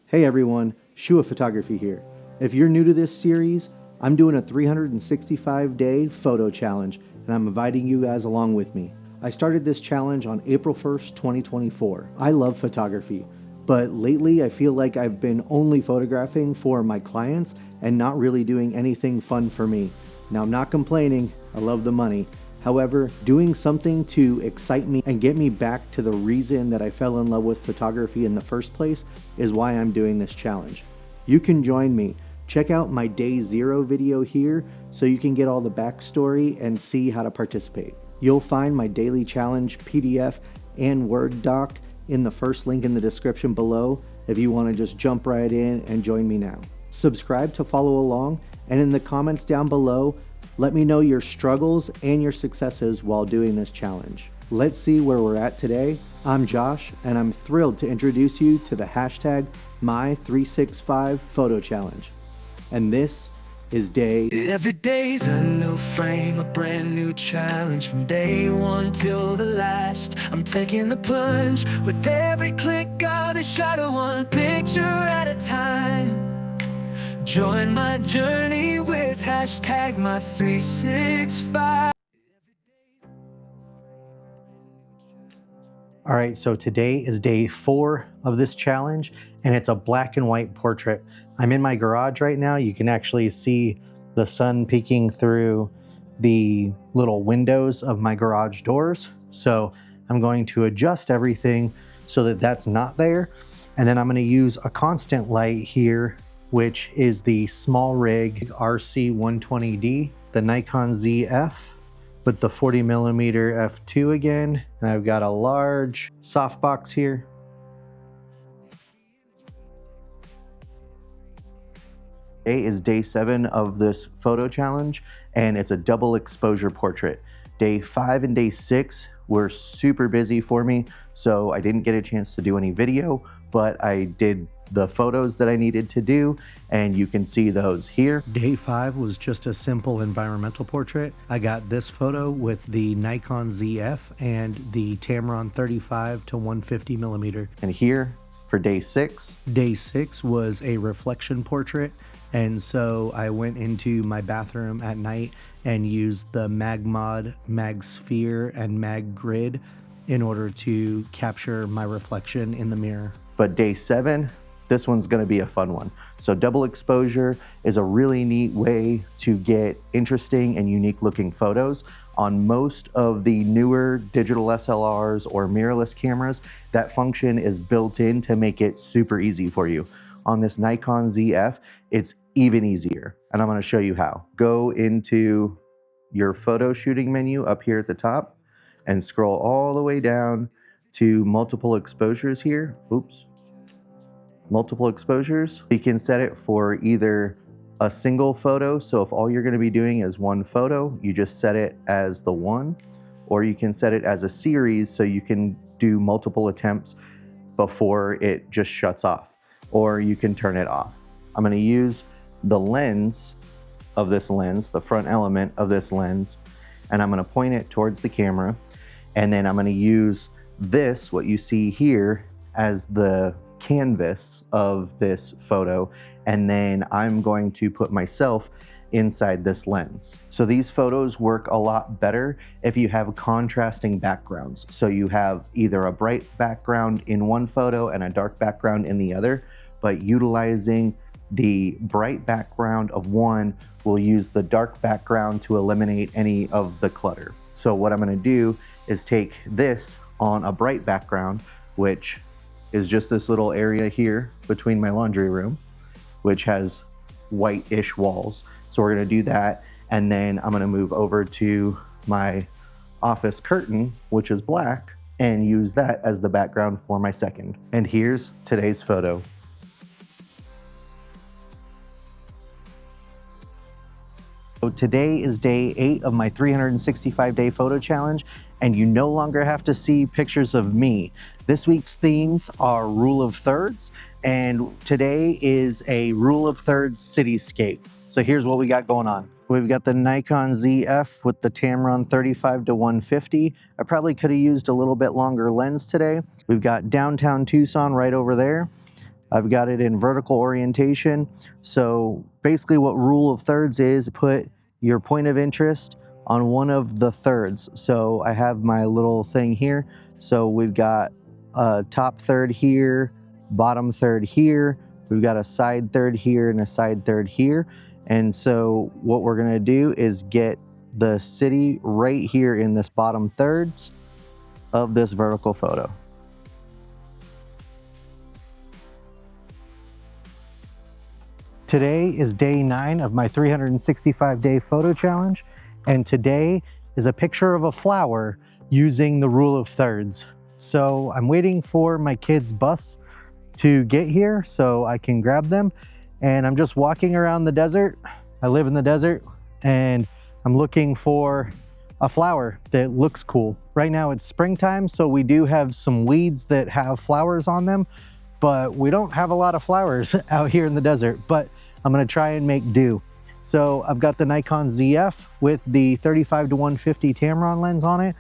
Hey everyone, Shua Photography here. If you're new to this series, I'm doing a 365-day photo challenge, and I'm inviting you guys along with me. I started this challenge on April 1st, 2024. I love photography, but lately I feel like I've been only photographing for my clients and not really doing anything fun for me. Now, I'm not complaining, I love the money. However, doing something to excite me and get me back to the reason that I fell in love with photography in the first place is why I'm doing this challenge. You can join me. Check out my day 0 video here so you can get all the backstory and see how to participate. You'll find my daily challenge PDF and Word doc in the first link in the description below if you want to just jump right in and join me now. Subscribe to follow along, and in the comments down below, let me know your struggles and your successes while doing this challenge. Let's see where we're at today. I'm Josh, and I'm thrilled to introduce you to the hashtag MyThreeSix5 photo challenge. And this is day... Every day's a new frame, a brand new challenge. From day one till the last, I'm taking the plunge. With every click of the shutter, one picture at a time. Join my journey with hashtag MyThreeSix5. All right, so today is day 4 of this challenge, and it's a black and white portrait. I'm in my garage right now. You can actually see the sun peeking through the little windows of my garage doors. So I'm going to adjust everything so that that's not there. And then I'm going to use a constant light here, which is the small rig RC120D, the Nikon ZF with the 40mm f2 again. And I've got a large softbox here. Today is day 7 of this photo challenge, and it's a double exposure portrait. Day 5 and day 6 were super busy for me, so I didn't get a chance to do any video, but I did the photos that I needed to do, and you can see those here. Day 5 was just a simple environmental portrait. I got this photo with the Nikon ZF and the Tamron 35 to 150mm. And here for day 6. Day 6 was a reflection portrait, and so I went into my bathroom at night and used the MagMod, MagSphere, and MagGrid in order to capture my reflection in the mirror. But day 7, this one's gonna be a fun one. So double exposure is a really neat way to get interesting and unique looking photos. On most of the newer digital SLRs or mirrorless cameras, that function is built in to make it super easy for you. On this Nikon ZF, it's even easier, and I'm gonna show you how. Go into your photo shooting menu up here at the top and scroll all the way down to multiple exposures here. Oops. Multiple exposures. You can set it for either a single photo, so if all you're going to be doing is one photo, you just set it as the one, or you can set it as a series so you can do multiple attempts before it just shuts off, or you can turn it off. I'm going to use the lens of this lens, the front element of this lens, and I'm going to point it towards the camera, and then I'm going to use this, what you see here, as the canvas of this photo, and then I'm going to put myself inside this lens. So these photos work a lot better if you have contrasting backgrounds. So you have either a bright background in one photo and a dark background in the other, but utilizing the bright background of one will use the dark background to eliminate any of the clutter. So what I'm going to do is take this on a bright background, which is just this little area here between my laundry room, which has white-ish walls. So we're gonna do that, and then I'm gonna move over to my office curtain, which is black, and use that as the background for my second. And here's today's photo. So today is day 8 of my 365-day photo challenge, and you no longer have to see pictures of me. This week's themes are rule of thirds, and today is a rule of thirds cityscape. So here's what we got going on. We've got the Nikon ZF with the Tamron 35 to 150. I probably could have used a little bit longer lens today. We've got downtown Tucson right over there. I've got it in vertical orientation. So basically what rule of thirds is, put your point of interest on one of the thirds. So I have my little thing here. So we've got a top third here, bottom third here. We've got a side third here and a side third here. And so what we're gonna do is get the city right here in this bottom thirds of this vertical photo. Today is day 9 of my 365-day photo challenge, and today is a picture of a flower using the rule of thirds. So I'm waiting for my kids' bus to get here so I can grab them, and I'm just walking around the desert. I live in the desert, and I'm looking for a flower that looks cool. Right now it's springtime, so we do have some weeds that have flowers on them, but we don't have a lot of flowers out here in the desert, but I'm gonna try and make do. So I've got the Nikon ZF with the 35-150 Tamron lens on it,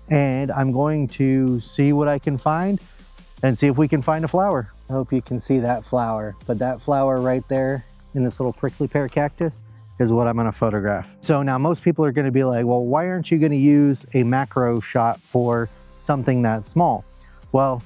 and I'm going to see what I can find and see if we can find a flower. I hope you can see that flower, but that flower right there in this little prickly pear cactus is what I'm gonna photograph. So now most people are gonna be like, well, why aren't you gonna use a macro shot for something that small? Well,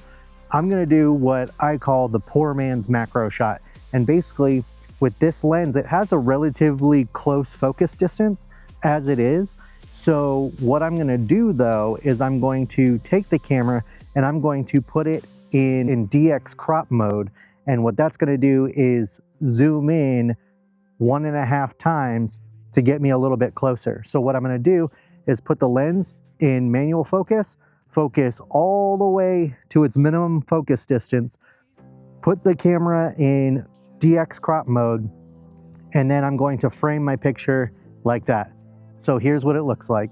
I'm gonna do what I call the poor man's macro shot. And basically, with this lens, it has a relatively close focus distance as it is. So what I'm gonna do though, is I'm going to take the camera and I'm going to put it in DX crop mode. And what that's gonna do is zoom in 1.5 times to get me a little bit closer. So what I'm gonna do is put the lens in manual focus, focus all the way to its minimum focus distance, put the camera in DX crop mode, and then I'm going to frame my picture like that. So here's what it looks like.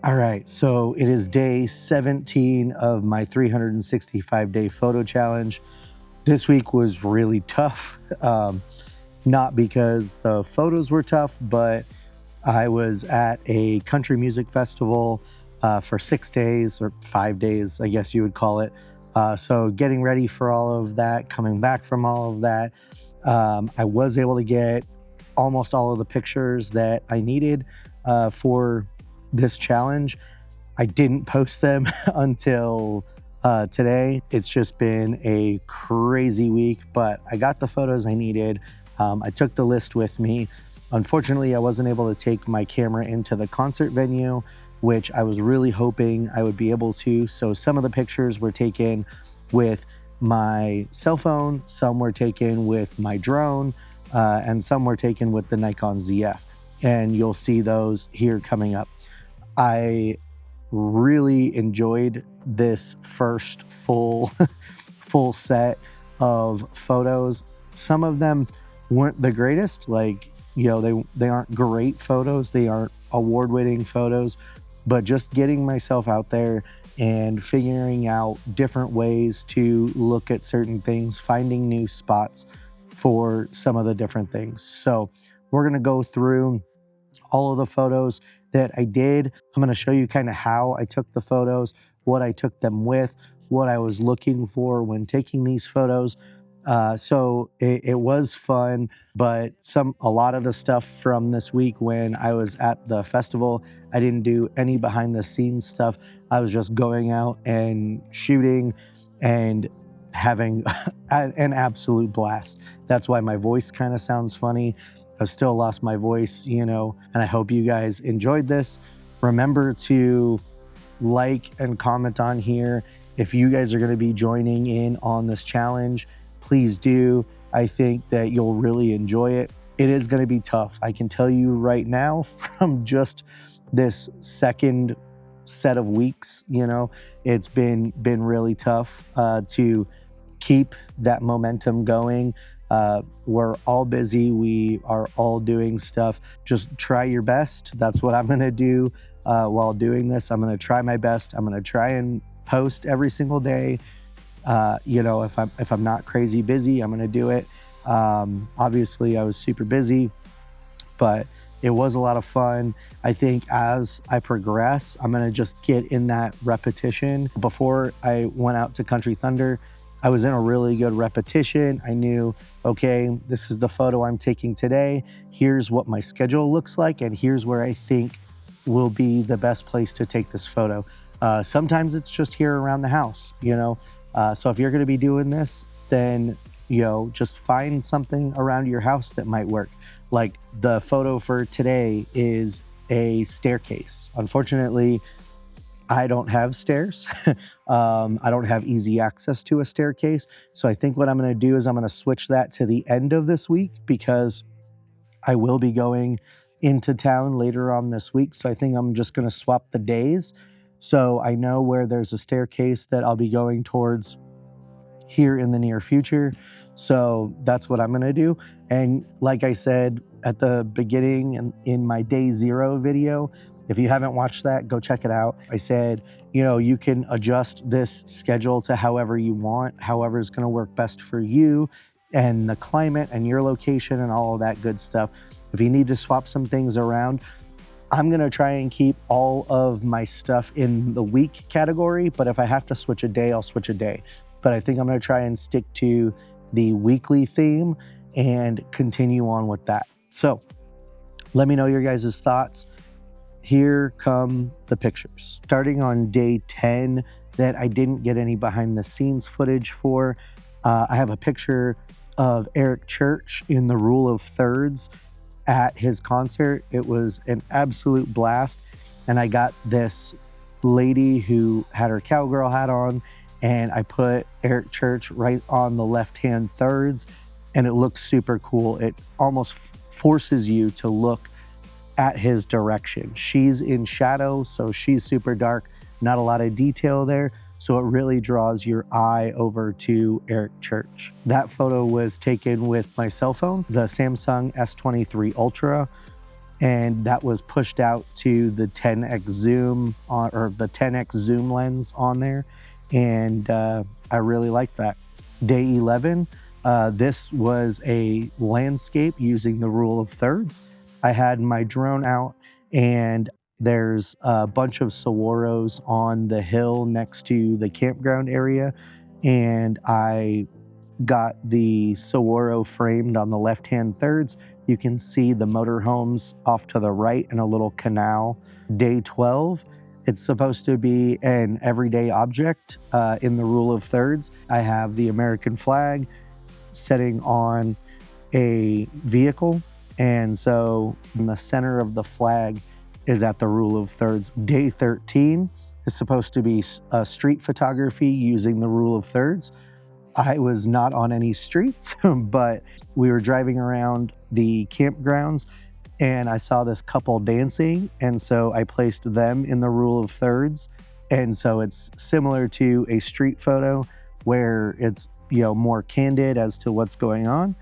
All right, so it is day 17 of my 365-day photo challenge. This week was really tough, not because the photos were tough, but I was at a country music festival for 6 days or 5 days, I guess you would call it. So getting ready for all of that, coming back from all of that, I was able to get almost all of the pictures that I needed for this challenge. I didn't post them until today. It's just been a crazy week, but I got the photos I needed. I took the list with me. Unfortunately, I wasn't able to take my camera into the concert venue, which I was really hoping I would be able to. So some of the pictures were taken with my cell phone, some were taken with my drone, and some were taken with the Nikon ZF. And you'll see those here coming up. I really enjoyed this first full set of photos. Some of them weren't the greatest, like, you know, they aren't great photos, they aren't award-winning photos, but just getting myself out there and figuring out different ways to look at certain things, finding new spots for some of the different things. So we're gonna go through all of the photos that I did. I'm gonna show you kind of how I took the photos, what I took them with, what I was looking for when taking these photos. So it was fun, but a lot of the stuff from this week when I was at the festival, I didn't do any behind the scenes stuff. I was just going out and shooting and having an absolute blast. That's why my voice kind of sounds funny. I've still lost my voice, you know, and I hope you guys enjoyed this. Remember to like and comment on here. If you guys are gonna be joining in on this challenge, please do. I think that you'll really enjoy it. It is gonna be tough. I can tell you right now from just this second set of weeks, you know, it's been really tough to keep that momentum going. We're all busy. We are all doing stuff. Just try your best. That's what I'm gonna do while doing this. I'm gonna try my best. I'm gonna try and post every single day. You know, if I'm not crazy busy, I'm gonna do it. Obviously, I was super busy, but it was a lot of fun. I think as I progress, I'm gonna just get in that repetition. Before I went out to Country Thunder, I was in a really good repetition. I knew, okay, this is the photo I'm taking today. Here's what my schedule looks like, and here's where I think will be the best place to take this photo. Sometimes it's just here around the house, you know? So if you're gonna be doing this, then, you know, just find something around your house that might work. Like the photo for today is a staircase. Unfortunately, I don't have stairs. I don't have easy access to a staircase. So I think what I'm gonna do is I'm gonna switch that to the end of this week because I will be going into town later on this week. So I think I'm just gonna swap the days. So I know where there's a staircase that I'll be going towards here in the near future. So that's what I'm gonna do. And like I said at the beginning and in my day 0 video, if you haven't watched that, go check it out. I said, you know, you can adjust this schedule to however you want, however is gonna work best for you and the climate and your location and all of that good stuff. If you need to swap some things around, I'm gonna try and keep all of my stuff in the week category, but if I have to switch a day, I'll switch a day. But I think I'm gonna try and stick to the weekly theme and continue on with that. So let me know your guys' thoughts. Here come the pictures. Starting on day 10 that I didn't get any behind the scenes footage for, I have a picture of Eric Church in the rule of thirds at his concert. It was an absolute blast. And I got this lady who had her cowgirl hat on, and I put Eric Church right on the left-hand thirds, and it looks super cool. It almost forces you to look at his direction. She's in shadow, so she's super dark, not a lot of detail there. So it really draws your eye over to Eric Church. That photo was taken with my cell phone, the Samsung S23 Ultra, and that was pushed out to the 10x zoom or the 10x zoom lens on there. And I really like that. Day 11, this was a landscape using the rule of thirds. I had my drone out, and there's a bunch of saguaros on the hill next to the campground area, and I got the saguaro framed on the left-hand thirds. You can see the motorhomes off to the right and a little canal. Day 12, it's supposed to be an everyday object in the rule of thirds. I have the American flag setting on a vehicle, and so in the center of the flag is at the rule of thirds. Day 13 is supposed to be street photography using the rule of thirds. I was not on any streets, but we were driving around the campgrounds and I saw this couple dancing, and so I placed them in the rule of thirds. And so it's similar to a street photo where it's, you know, more candid as to what's going on.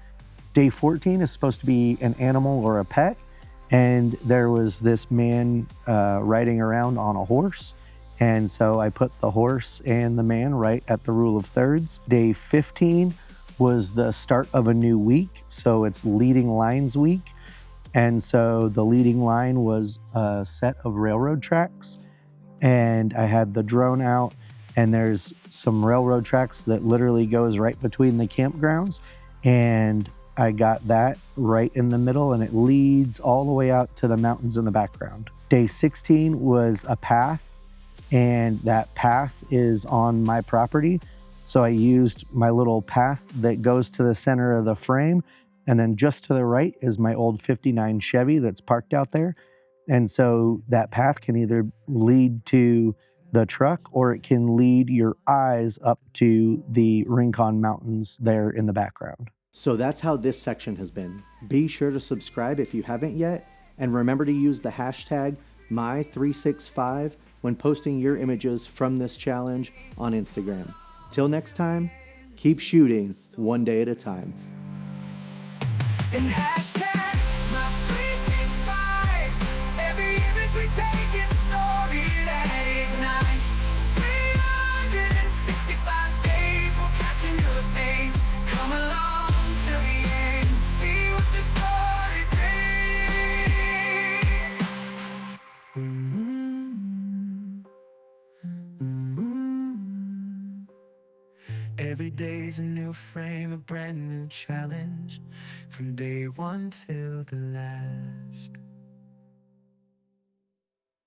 Day 14 is supposed to be an animal or a pet, and there was this man riding around on a horse. And so I put the horse and the man right at the rule of thirds. Day 15 was the start of a new week, so it's leading lines week. And so the leading line was a set of railroad tracks, and I had the drone out, and there's some railroad tracks that literally goes right between the campgrounds, and I got that right in the middle, and it leads all the way out to the mountains in the background. Day 16 was a path, and that path is on my property. So I used my little path that goes to the center of the frame, and then just to the right is my old 59 Chevy that's parked out there. And so that path can either lead to the truck or it can lead your eyes up to the Rincon Mountains there in the background. So that's how this section has been. Be sure to subscribe if you haven't yet, and remember to use the hashtag MyThreeSix5 when posting your images from this challenge on Instagram. Till next time, keep shooting one day at a time. And hashtag MyThreeSix5. Every image we take is a story that ignites. 365 days, we'll catch a new face. Come along till the end, see what the story brings. Every day's a new frame, a brand new challenge, from day one till the last.